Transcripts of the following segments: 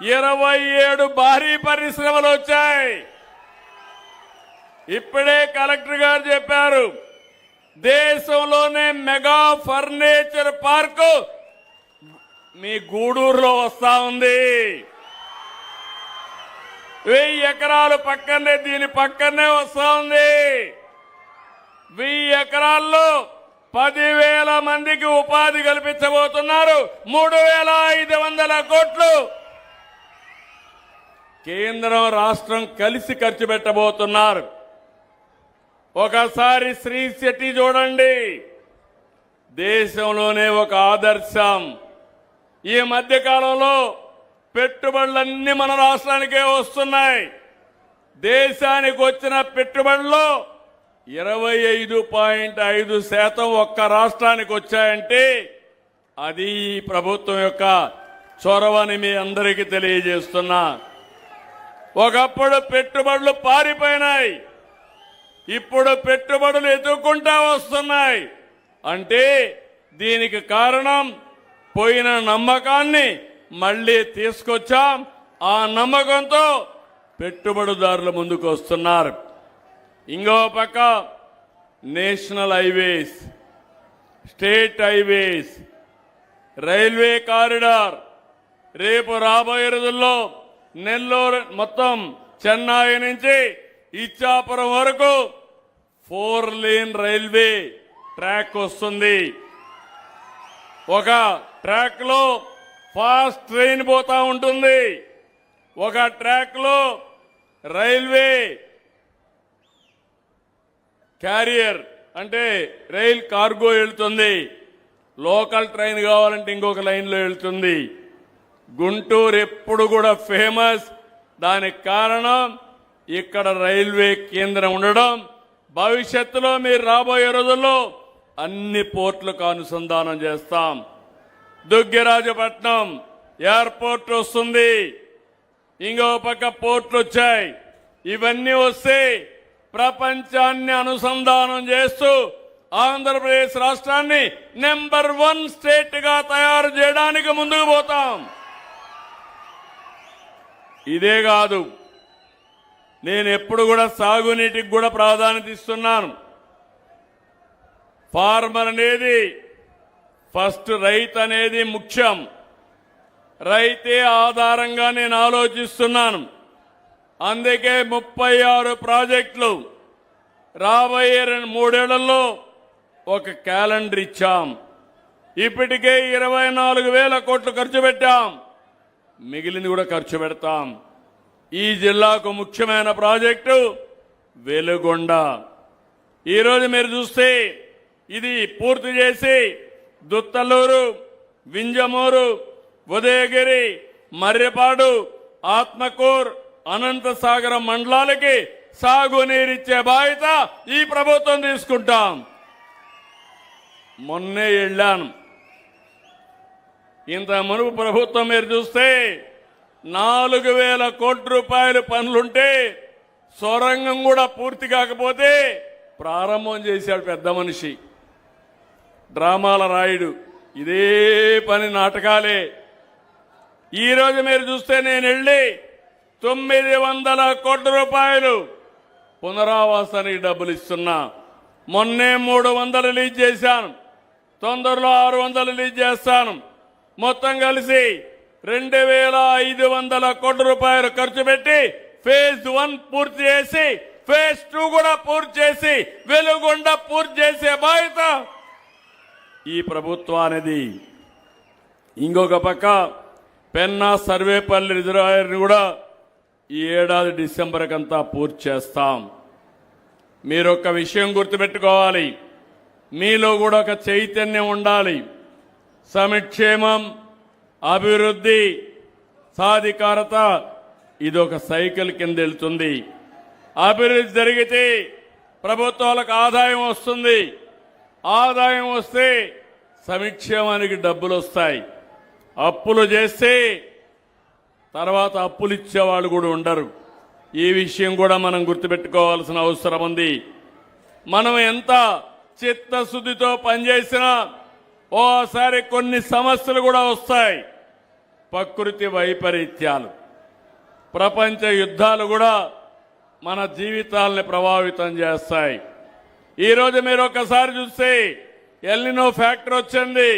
27 భారీ పరిశ్రమలు వచ్చాయి. ఇప్పుడే కలెక్టర్ గారు చెప్పారు, దేశంలోనే మెగా ఫర్నిచర్ పార్కు మీ గూడూరులో వస్తా ఉంది. 1000 ఎకరాలు పక్కనే, దీని పక్కనే వస్తా ఉంది. 1000 ఎకరాల్లో 10,000 మందికి ఉపాధి కల్పించబోతున్నారు. 3,500 కోట్లు కేంద్రం రాష్ట్రం కలిసి ఖర్చు పెట్టబోతున్నారు. ఒకసారి శ్రీ సిటీ చూడండి, దేశంలోనే ఒక ఆదర్శం. ఈ మధ్య కాలంలో పెట్టుబడులన్నీ మన రాష్ట్రానికే వస్తున్నాయి. దేశానికి వచ్చిన పెట్టుబడుల్లో 25.5% ఒక్క రాష్ట్రానికి వచ్చాయంటే అది ఈ ప్రభుత్వం యొక్క చొరవని మీ అందరికీ తెలియజేస్తున్నా. ఒకప్పుడు పెట్టుబడులు పారిపోయినాయి, ఇప్పుడు పెట్టుబడులు ఎదుర్కొంటా వస్తున్నాయి. అంటే దీనికి కారణం పోయిన నమ్మకాన్ని మళ్లీ తీసుకొచ్చాం. ఆ నమ్మకంతో పెట్టుబడిదారులు ముందుకు వస్తున్నారు. ఇంకో పక్క national highways, state highways, railway corridor, రేపు రాబోయే రోజుల్లో నెల్లూరు మొత్తం చెన్నై నుంచి ఇచ్చాపురం వరకు 4 లేన్ రైల్వే ట్రాక్ వస్తుంది. ఒక ట్రాక్ లో ఫాస్ట్ ట్రైన్ పోతా ఉంటుంది, ఒక ట్రాక్ లో రైల్వే క్యారియర్ అంటే రైల్ కార్గో వెళ్తుంది. లోకల్ ట్రైన్ కావాలంటే ఇంకొక లైన్లో వెళ్తుంది. గుంటూరు ఎప్పుడు కూడా ఫేమస్. దానికి కారణం ఇక్కడ రైల్వే కేంద్రం ఉండడం. భవిష్యత్తులో మీరు రాబోయే రోజుల్లో అన్ని పోర్టులకు అనుసంధానం చేస్తాం. దుగ్గిరాజపట్నం ఎయిర్పోర్ట్ వస్తుంది, ఇంకో పక్క పోర్టులు వచ్చాయి. ఇవన్నీ వస్తే ప్రపంచాన్ని అనుసంధానం చేస్తూ ఆంధ్రప్రదేశ్ రాష్ట్రాన్ని నెంబర్ 1 స్టేట్ గా తయారు చేయడానికి ముందుకు పోతాం. ఇదే కాదు, నేను ఎప్పుడు కూడా సాగునీటికి కూడా ప్రాధాన్యత ఇస్తున్నాను. ఫార్మర్ అనేది ఫస్ట్, రైతు అనేది ముఖ్యం. రైతే ఆధారంగా నేను ఆలోచిస్తున్నాను. అందుకే 36 ప్రాజెక్టులు రాబోయే 3 ఏళ్లలో ఒక క్యాలెండర్ ఇచ్చాం. ఇప్పటికే 24,000 కోట్లు ఖర్చు పెట్టాం, మిగిలింది కూడా ఖర్చు పెడతాం. ఈ జిల్లాకు ముఖ్యమైన ప్రాజెక్టు వెలుగొండ. ఈరోజు మీరు చూస్తే ఇది పూర్తి చేసి దుత్తలూరు, వింజమూరు, ఉదయగిరి, మర్రిపాడు, ఆత్మకూర్, అనంతసాగరం మండలాలకి సాగునీరిచ్చే బాధ్యత ఈ ప్రభుత్వం తీసుకుంటాం. మొన్నే వెళ్ళాను. ఇంత మునుపు ప్రభుత్వం మీరు చూస్తే 4,000 కోట్ల రూపాయలు పనులుంటే సొరంగం కూడా పూర్తి కాకపోతే ప్రారంభం చేశాడు పెద్ద మనిషి, డ్రామాల రాయుడు. ఇదే పని నాటకాలే. ఈరోజు మీరు చూస్తే నేను వెళ్ళి 900 కోట్ల రూపాయలు పునరావాసానికి డబ్బులు ఇస్తున్నా. మొన్నే 300 రిలీజ్ చేశాను, తొందరలో 600 రిలీజ్ చేస్తాను. మొత్తం కలిసి 2,500 కోట్ల రూపాయలు ఖర్చు పెట్టి ఫేజ్ 1 పూర్తి చేసి ఫేజ్ 2 కూడా పూర్తి చేసి వెలుగొండ పూర్తి చేసే బాధ్యత ఈ ప్రభుత్వానిది. ఇంకొక పక్క పెన్నా సర్వేపల్లి రిజర్వాయర్ని కూడా ఈ ఏడాది డిసెంబర్ కంతా పూర్తి చేస్తాం. మీరు ఒక విషయం గుర్తుపెట్టుకోవాలి, మీలో కూడా ఒక చైతన్యం ఉండాలి. సంక్షేమం, అభివృద్ధి, సాధికారత ఇది ఒక సైకిల్ కింద వెళ్తుంది. అభివృద్ధి జరిగితే ప్రభుత్వాలకు ఆదాయం వస్తుంది, ఆదాయం వస్తే సంక్షేమానికి డబ్బులు వస్తాయి. అప్పులు చేస్తే తర్వాత అప్పులు ఇచ్చేవాళ్ళు కూడా ఉండరు. ఈ విషయం కూడా మనం గుర్తుపెట్టుకోవాల్సిన అవసరం ఉంది. మనం ఎంత చిత్తశుద్ధితో పనిచేసినా ఓసారి కొన్ని సమస్యలు కూడా వస్తాయి. ప్రకృతి వైపరీత్యాలు, ప్రపంచ యుద్ధాలు కూడా మన జీవితాలని ప్రభావితం చేస్తాయి. ఈరోజు మీరు ఒకసారి చూస్తే ఎల్నినో ఫ్యాక్టర్ వచ్చింది.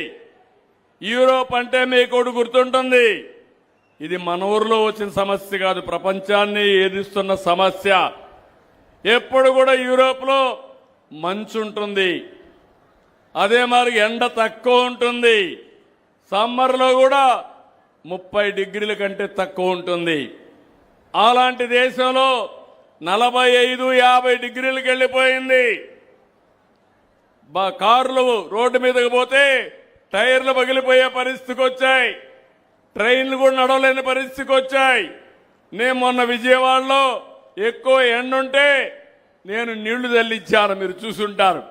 యూరోప్ అంటే మీకు ఒకటి గుర్తుంటుంది, ఇది మన ఊర్లో వచ్చిన సమస్య కాదు, ప్రపంచాన్ని ఏదిస్తున్న సమస్య. ఎప్పుడు కూడా యూరోప్లో మంచు ఉంటుంది, అదే మరి ఎండ తక్కువ ఉంటుంది, సమ్మర్లో కూడా 30 డిగ్రీల కంటే తక్కువ ఉంటుంది. అలాంటి దేశంలో 45-50 డిగ్రీలకు వెళ్ళిపోయింది. కార్లు రోడ్డు మీదకి పోతే టైర్లు పగిలిపోయే పరిస్థితికి వచ్చాయి, ట్రైన్లు కూడా నడవలేని పరిస్థితికి వచ్చాయి. నేను మొన్న విజయవాడలో ఎక్కువ ఎండుంటే నేను నీళ్లు చల్లించాను, మీరు చూసుంటారు.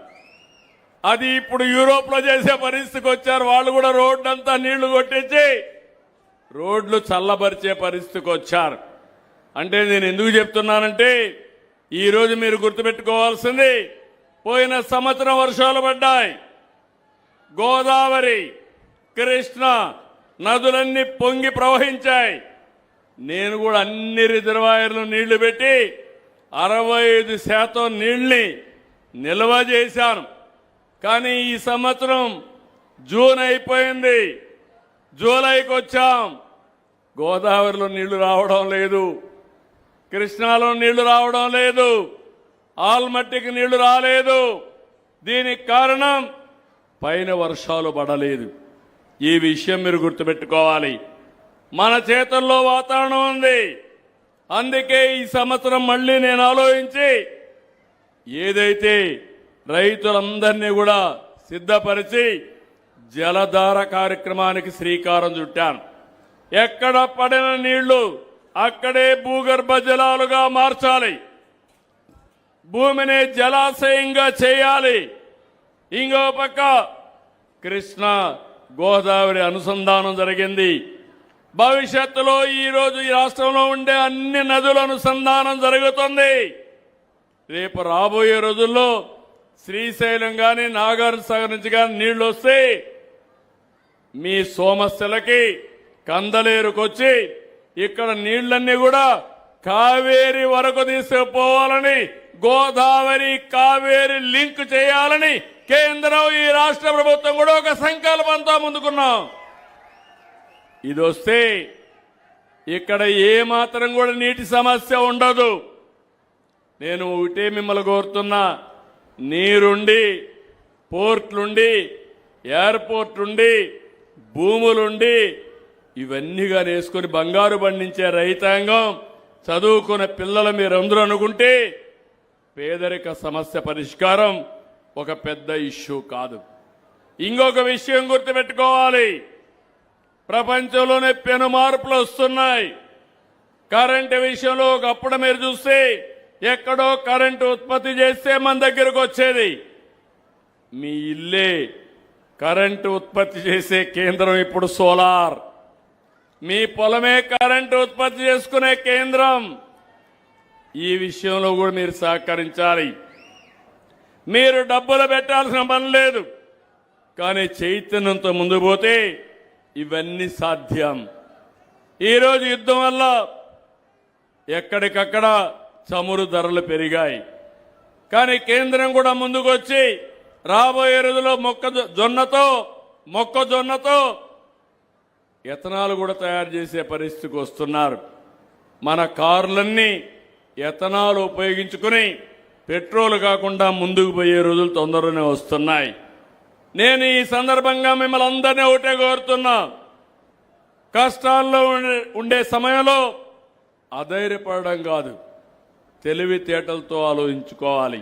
అది ఇప్పుడు యూరోప్లో చేసే పరిస్థితికి వచ్చారు. వాళ్ళు కూడా రోడ్డు అంతా నీళ్లు కొట్టించి రోడ్లు చల్లబరిచే పరిస్థితికి వచ్చారు. అంటే నేను ఎందుకు చెప్తున్నానంటే, ఈరోజు మీరు గుర్తుపెట్టుకోవాల్సింది, పోయిన సంవత్సరం వర్షాలు పడ్డాయి, గోదావరి కృష్ణ నదులన్నీ పొంగి ప్రవహించాయి. నేను కూడా అన్ని రిజర్వాయర్లు నీళ్లు పెట్టి 65% నీళ్ని నిల్వ చేశాను. కానీ ఈ సంవత్సరం జూన్ అయిపోయింది, జూలైకి వచ్చాం, గోదావరిలో నీళ్లు రావడం లేదు, కృష్ణాలో నీళ్లు రావడం లేదు, ఆల్మట్టికి నీళ్లు రాలేదు. దీనికి కారణం పైన వర్షాలు పడలేదు. ఈ విషయం మీరు గుర్తుపెట్టుకోవాలి. మన చేతుల్లో వాతావరణం ఉంది. అందుకే ఈ సంవత్సరం మళ్ళీ నేను ఆలోచించి ఏదైతే రైతులందరినీ కూడా సిద్ధపరిచి జలధార కార్యక్రమానికి శ్రీకారం చుట్టాను. ఎక్కడ పడిన నీళ్లు అక్కడే భూగర్భ జలాలుగా మార్చాలి, భూమిని జలాశయంగా చేయాలి. ఇంకో పక్క కృష్ణ గోదావరి అనుసంధానం జరిగింది. భవిష్యత్తులో ఈరోజు ఈ రాష్ట్రంలో ఉండే అన్ని నదుల అనుసంధానం జరుగుతుంది. రేపు రాబోయే రోజుల్లో శ్రీశైలం కానీ నాగార్జునసాగర్ నుంచి కానీ నీళ్లు వస్తే మీ సోమస్యలకి కందలేరుకొచ్చి ఇక్కడ నీళ్లన్నీ కూడా కావేరి వరకు తీసుకుపోవాలని, గోదావరి కావేరి లింక్ చేయాలని కేంద్రం ఈ రాష్ట్ర ప్రభుత్వం కూడా ఒక సంకల్పంతో ముందుకున్నాం. ఇది వస్తే ఇక్కడ ఏ మాత్రం కూడా నీటి సమస్య ఉండదు. నేను ఒకటే మిమ్మల్ని కోరుతున్నా, నీరుండి, పోర్ట్లుండి, ఎయిర్పోర్ట్లుండి, భూములుండి, ఇవన్నీగా వేసుకొని బంగారు పండించే రైతాంగం, చదువుకున్న పిల్లలు మీరందరూ అనుకుంటే పేదరిక సమస్య పరిష్కారం ఒక పెద్ద ఇష్యూ కాదు. ఇంకొక విషయం గుర్తుపెట్టుకోవాలి, ప్రపంచంలోనే పెను మార్పులు వస్తున్నాయి. కరెంటు విషయంలో ఒకప్పుడు మీరు చూస్తే ఎక్కడో కరెంటు ఉత్పత్తి చేస్తే మన దగ్గరకు వచ్చేది. మీ ఇల్లే కరెంటు ఉత్పత్తి చేసే కేంద్రం ఇప్పుడు సోలార్. మీ పొలమే కరెంటు ఉత్పత్తి చేసుకునే కేంద్రం. ఈ విషయంలో కూడా మీరు సహకరించాలి. మీరు డబ్బులు పెట్టాల్సిన పని లేదు, కానీ చైతన్యంతో ముందు పోతే ఇవన్నీ సాధ్యం. ఈరోజు యుద్ధం వల్ల ఎక్కడికక్కడ చమురు ధరలు పెరిగాయి, కానీ కేంద్రం కూడా ముందుకు వచ్చి రాబోయే రోజుల్లో మొక్కజొన్నతో ఎథనాల్ కూడా తయారు చేసే పరిస్థితికి వస్తున్నారు. మన కార్లన్నీ ఎథనాల్ ఉపయోగించుకుని పెట్రోల్ కాకుండా ముందుకు పోయే రోజులు తొందరనే వస్తున్నాయి. నేను ఈ సందర్భంగా మిమ్మల్ని అందరినీ ఒకటే కోరుతున్నా, కష్టాల్లో ఉండే సమయంలో అధైర్యపడడం కాదు, తెలివితేటలతో ఆలోచించుకోవాలి.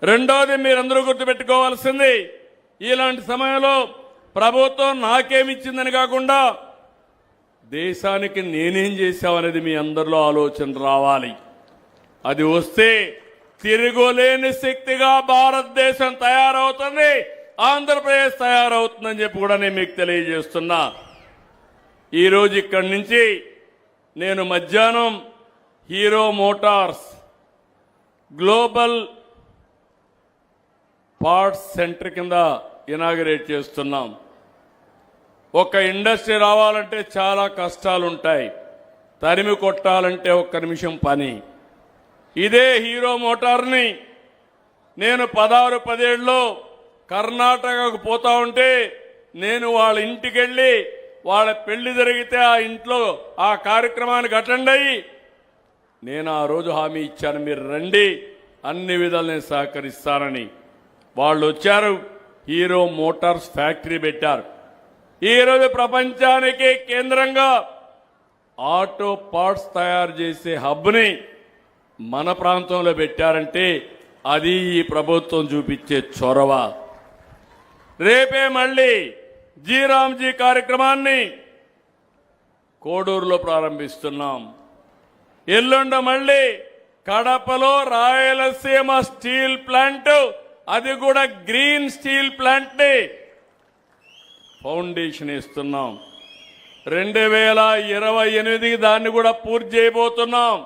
రెండోది మీరందరూ గుర్తుపెట్టుకోవాల్సింది, ఇలాంటి సమయంలో ప్రభుత్వం నాకేమిచ్చిందని కాకుండా దేశానికి నేనేం చేశామనేది మీ అందరిలో ఆలోచన రావాలి. అది వస్తే తిరుగులేని శక్తిగా భారతదేశం తయారవుతుంది, ఆంధ్రప్రదేశ్ తయారవుతుందని చెప్పి కూడా నేను మీకు తెలియజేస్తున్నా. ఈరోజు ఇక్కడి నుంచి నేను మధ్యాహ్నం hero Motors global parts centre కింద ఇనాగరేట్ చేస్తున్నాం. ఒక ఇండస్ట్రీ రావాలంటే చాలా కష్టాలుంటాయి. తరిమి కొట్టాలంటే ఒక్క నిమిషం పని. ఇదే హీరో మోటార్ని నేను 16-17లో కర్ణాటకకు పోతా ఉంటే నేను వాళ్ళ ఇంటికి వెళ్ళి వాళ్ళ పెళ్లి జరిగితే ఆ ఇంట్లో ఆ కార్యక్రమానికి అటెండ్ అయ్యి నేను ఆ రోజు హామీ ఇచ్చాను, మీరు రండి, అన్ని విధాలు నేను సహకరిస్తానని. వాళ్ళు వచ్చారు, హీరో మోటార్స్ ఫ్యాక్టరీ పెట్టారు. ఈరోజు ప్రపంచానికి కేంద్రంగా ఆటో పార్ట్స్ తయారు చేసే హబ్ని మన ప్రాంతంలో పెట్టారంటే అది ఈ ప్రభుత్వం చూపించే చొరవ. రేపే మళ్ళీ జీరామ్జీ కార్యక్రమాన్ని కోడూరులో ప్రారంభిస్తున్నాం. ఎల్లుండ మళ్ళీ కడపలో రాయలసీమ స్టీల్ ప్లాంట్, అది కూడా గ్రీన్ స్టీల్ ప్లాంట్ ని ఫౌండేషన్ ఇస్తున్నాం. 2028 దాన్ని కూడా పూర్తి చేయబోతున్నాం.